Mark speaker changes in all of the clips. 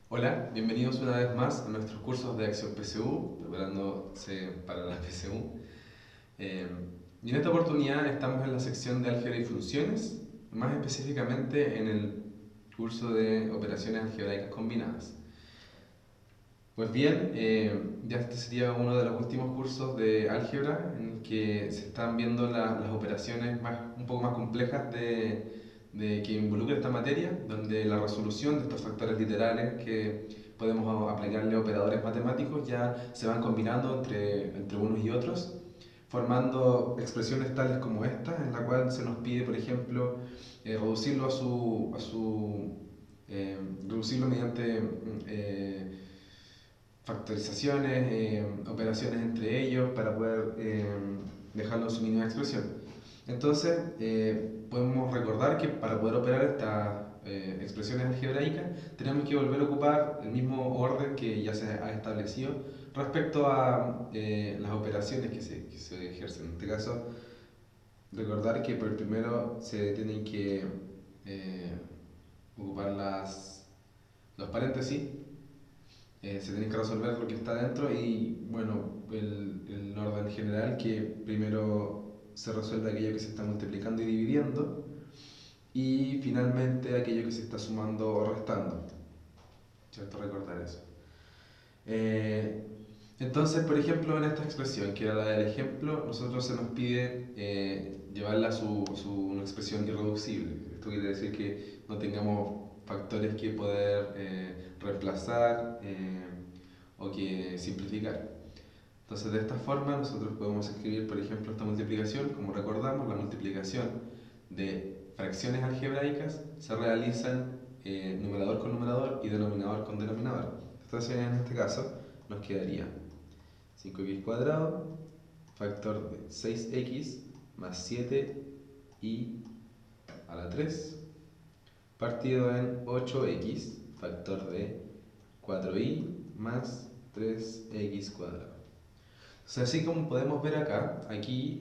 Speaker 1: Hola, bienvenidos una vez más a nuestros cursos de Acción PSU, preparándose para la PSU. Eh, y en esta oportunidad estamos en la sección de álgebra y funciones, más específicamente en el curso de operaciones algebraicas combinadas. Pues bien, ya este sería uno de los últimos cursos de álgebra en el que se están viendo las operaciones un poco más complejas de que involucra esta materia, donde la resolución de estos factores literales que podemos aplicarle operadores matemáticos ya se van combinando entre unos y otros, formando expresiones tales como esta, en la cual se nos pide, por ejemplo, reducirlo reducirlo mediante factorizaciones, operaciones entre ellos para poder dejarlo en su mínima expresión. Entonces, podemos recordar que para poder operar estas expresiones algebraicas tenemos que volver a ocupar el mismo orden que ya se ha establecido respecto a las operaciones que se ejercen. En este caso, recordar que por primero se tienen que eh, ocupar los paréntesis, se tiene que resolver lo que está dentro y bueno, el orden general que primero se resuelve aquello que se está multiplicando y dividiendo y finalmente aquello que se está sumando o restando. ¿Cierto? Recordar eso. Eh, entonces, por ejemplo, en esta expresión, que era la del ejemplo, nosotros se nos pide llevarla a una expresión irreducible. Esto quiere decir que no tengamos factores que poder reemplazar o que simplificar. Entonces, de esta forma, nosotros podemos escribir, por ejemplo, esta multiplicación. Como recordamos, la multiplicación de fracciones algebraicas se realizan numerador con numerador y denominador con denominador. Entonces, en este caso, nos quedaría 5x cuadrado, factor de 6x más 7y a la 3, partido en 8x, factor de 4y más 3x cuadrado. O sea, así como podemos ver acá, aquí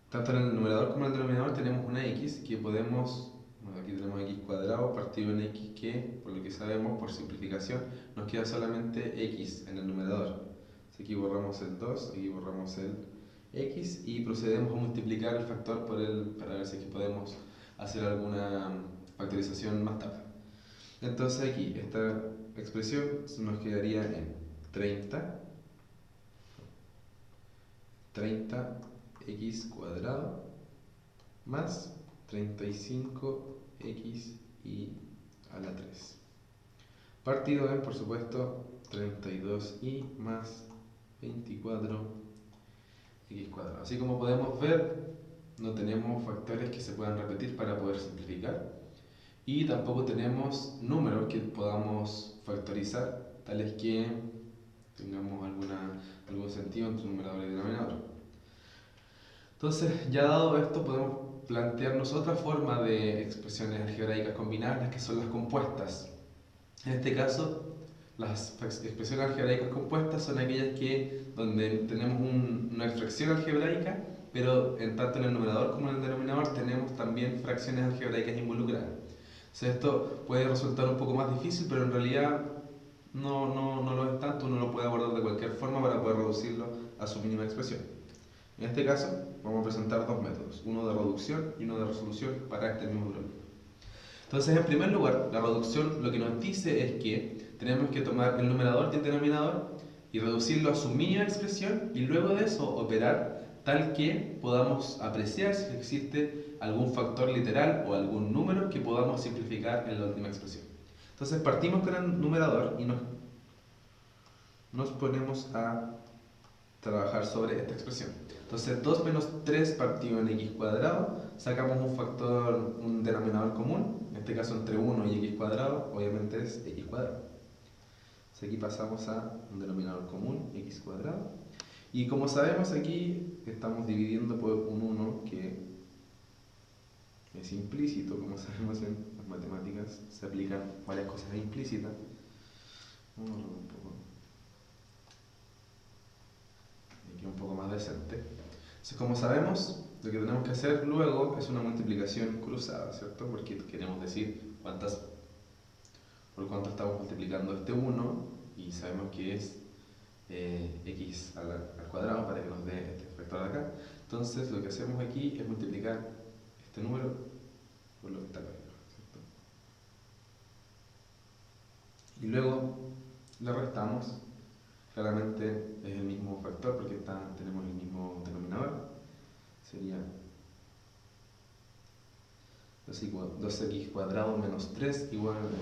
Speaker 1: tanto en el numerador como en el denominador tenemos una x que podemos, bueno, aquí tenemos x cuadrado partido en x que, por lo que sabemos, por simplificación, nos queda solamente x en el numerador. Así que aquí borramos el 2, aquí borramos el x y procedemos a multiplicar el factor por él para ver si es que podemos hacer alguna factorización más tarde. Entonces aquí esta expresión nos quedaría en 30x cuadrado más 35x y a la 3. Partido en, por supuesto, 32y más 24x cuadrado. Así como podemos ver, no tenemos factores que se puedan repetir para poder simplificar. Y tampoco tenemos números que podamos factorizar, tales que tengamos algún sentido entre numerador y denominador. Entonces, ya dado esto, podemos plantearnos otra forma de expresiones algebraicas combinadas, las que son las compuestas. En este caso, las expresiones algebraicas compuestas son aquellas donde tenemos una expresión algebraica, pero tanto en el numerador como en el denominador tenemos también fracciones algebraicas involucradas. O sea, esto puede resultar un poco más difícil, pero en realidad no lo es tanto, uno lo puede abordar de cualquier forma para poder reducirlo a su mínima expresión. En este caso, vamos a presentar dos métodos, uno de reducción y uno de resolución para este mismo problema. Entonces, en primer lugar, la reducción lo que nos dice es que tenemos que tomar el numerador y el denominador y reducirlo a su mínima expresión y luego de eso operar tal que podamos apreciar si existe algún factor literal o algún número que podamos simplificar en la última expresión. Entonces partimos con el numerador y nos ponemos a trabajar sobre esta expresión. Entonces 2 menos 3 partido en x cuadrado, sacamos un factor, un denominador común, en este caso entre 1 y x cuadrado, obviamente es x cuadrado. Entonces aquí pasamos a un denominador común, x cuadrado. Y como sabemos aquí, estamos dividiendo por un 1 que es implícito, como sabemos en las matemáticas, se aplican varias cosas implícitas. Vamos a ver un poco. Aquí un poco más decente. Entonces, como sabemos, lo que tenemos que hacer luego es una multiplicación cruzada, ¿cierto? Porque queremos decir por cuánto estamos multiplicando este 1 y sabemos que es x al cuadrado para que nos dé este factor de acá. Entonces lo que hacemos aquí es multiplicar este número por lo que está acá arriba, ¿cierto? Y luego le restamos, claramente es el mismo factor porque tenemos el mismo denominador, sería 2x cuadrado menos 3 igual a 9.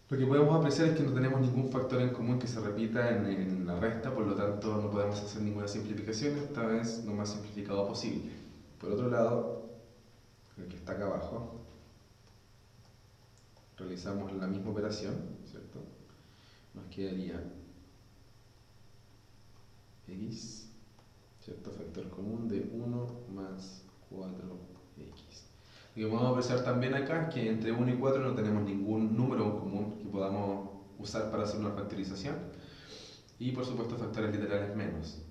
Speaker 1: Lo que podemos apreciar es que no tenemos ningún factor en común que se repita en la resta, por lo tanto no podemos hacer ninguna simplificación, esta vez lo más simplificado posible. Por otro lado, el que está acá abajo, realizamos la misma operación, ¿cierto? Nos quedaría x, ¿cierto? Factor común de 1 más 4x. Lo que podemos apreciar también acá es que entre 1 y 4 no tenemos ningún número en común que podamos usar para hacer una factorización. Y por supuesto factores literales menos.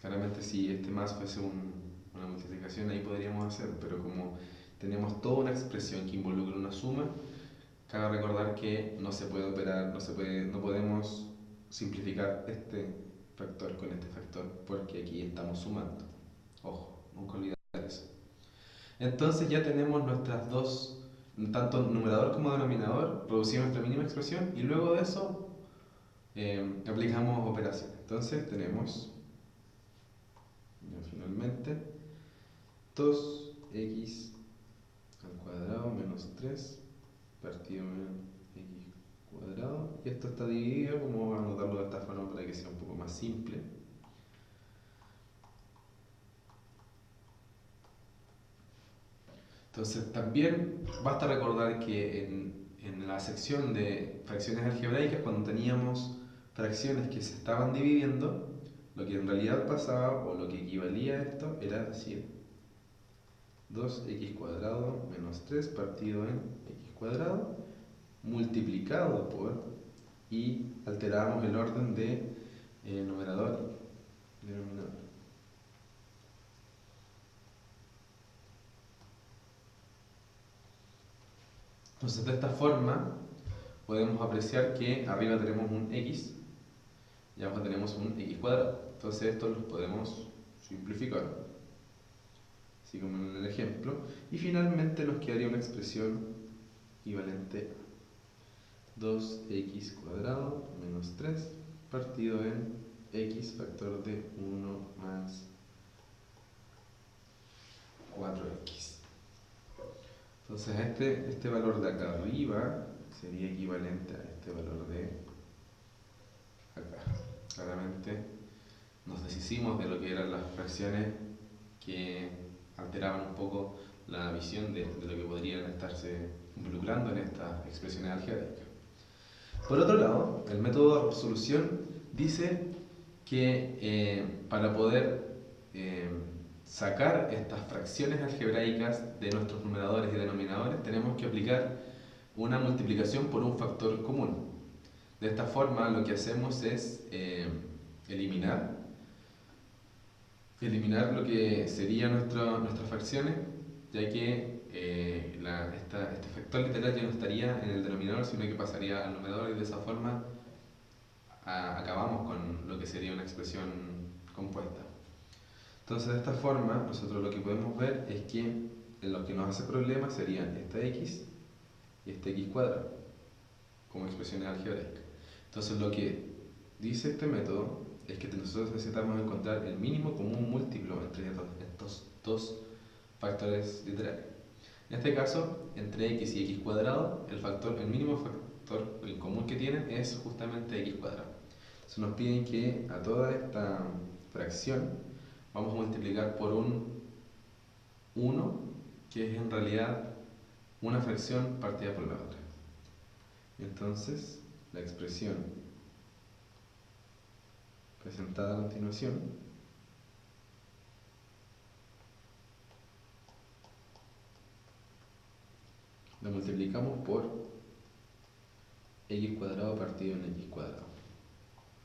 Speaker 1: Claramente si este más fuese una multiplicación ahí podríamos hacer, pero como tenemos toda una expresión que involucra una suma, cabe recordar que no se puede operar, no podemos simplificar este factor con este factor porque aquí estamos sumando. Ojo, nunca olvidar eso. Entonces ya tenemos nuestras dos, tanto numerador como denominador, producimos nuestra mínima expresión y luego de eso aplicamos operaciones. Entonces tenemos finalmente 2x al cuadrado menos 3 partido en x cuadrado, y esto está dividido, como vamos a anotarlo de esta forma para que sea un poco más simple. Entonces también basta recordar que en la sección de fracciones algebraicas, cuando teníamos fracciones que se estaban dividiendo, lo que en realidad pasaba o lo que equivalía a esto era decir 2x cuadrado menos 3 partido en x cuadrado multiplicado por, y alterábamos el orden de numerador y denominador. Entonces de esta forma podemos apreciar que arriba tenemos un x y abajo tenemos un x cuadrado. Entonces estos los podemos simplificar, así como en el ejemplo, y finalmente nos quedaría una expresión equivalente a 2x cuadrado menos 3 partido en x factor de 1 más 4x. Entonces este valor de acá arriba sería equivalente a este valor de acá. Claramente nos deshicimos de lo que eran las fracciones que alteraban un poco la visión de lo que podrían estarse involucrando en estas expresiones algebraicas. Por otro lado, el método de resolución dice que para poder sacar estas fracciones algebraicas de nuestros numeradores y denominadores tenemos que aplicar una multiplicación por un factor común. De esta forma lo que hacemos es eliminar lo que serían nuestras fracciones, ya que este factor literal ya no estaría en el denominador, sino que pasaría al numerador, y de esa forma acabamos con lo que sería una expresión compuesta. Entonces de esta forma nosotros lo que podemos ver es que en lo que nos hace problema serían esta x y este x cuadrado como expresiones algebraicas. Entonces lo que dice este método es que nosotros necesitamos encontrar el mínimo común múltiplo entre estos dos factores literales. En este caso, entre x y x cuadrado, el mínimo factor en común que tienen es justamente x cuadrado. Entonces nos piden que a toda esta fracción vamos a multiplicar por un 1, que es en realidad una fracción partida por la otra. Entonces, la expresión presentada a continuación la multiplicamos por x cuadrado partido en x cuadrado,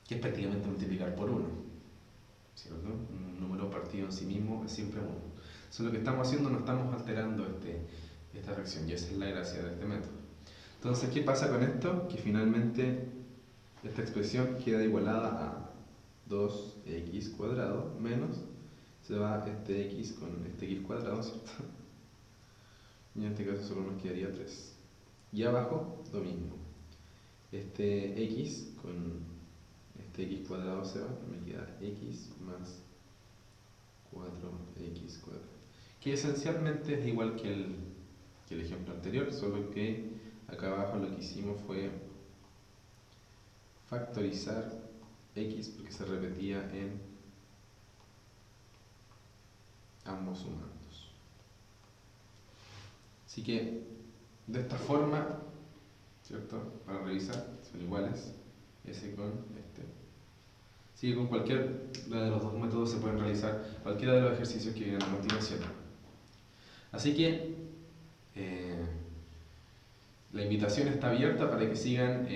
Speaker 1: que es prácticamente multiplicar por 1, ¿cierto? Un número partido en sí mismo es siempre 1. Entonces lo que estamos haciendo, no estamos alterando esta reacción, y esa es la gracia de este método. Entonces, ¿qué pasa con esto? Que finalmente esta expresión queda igualada a 2x cuadrado menos, se va este x con este x cuadrado, ¿cierto? Y en este caso solo nos quedaría 3. Y abajo lo mismo. Este x con este x cuadrado se va, me queda x más 4x cuadrado. Que esencialmente es igual que el ejemplo anterior, solo que acá abajo lo que hicimos fue factorizar x porque se repetía en ambos sumandos. Así que de esta forma, ¿cierto? Para revisar, son iguales, ese con este. Así que con cualquiera de los dos métodos se pueden realizar cualquiera de los ejercicios que vienen a continuación. Así que la invitación está abierta para que sigan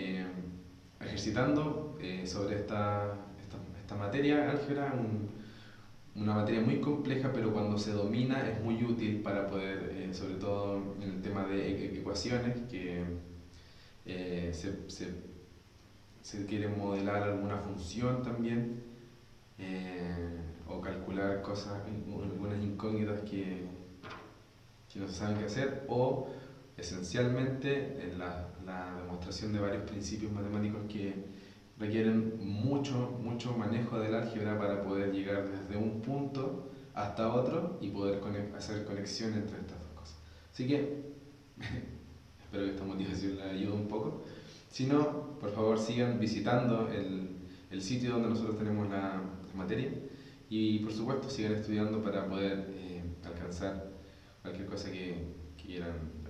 Speaker 1: ejercitando sobre esta materia álgebra, una materia muy compleja, pero cuando se domina es muy útil para poder, sobre todo en el tema de ecuaciones, que se quiere modelar alguna función también, o calcular cosas, algunas incógnitas que no se saben qué hacer, o esencialmente en la demostración de varios principios matemáticos que requieren mucho manejo del álgebra para poder llegar desde un punto hasta otro y poder hacer conexión entre estas dos cosas. Así que espero que esta motivación les ayude un poco. Si no, por favor sigan visitando el sitio donde nosotros tenemos la materia, y por supuesto sigan estudiando para poder alcanzar cualquier cosa que quieran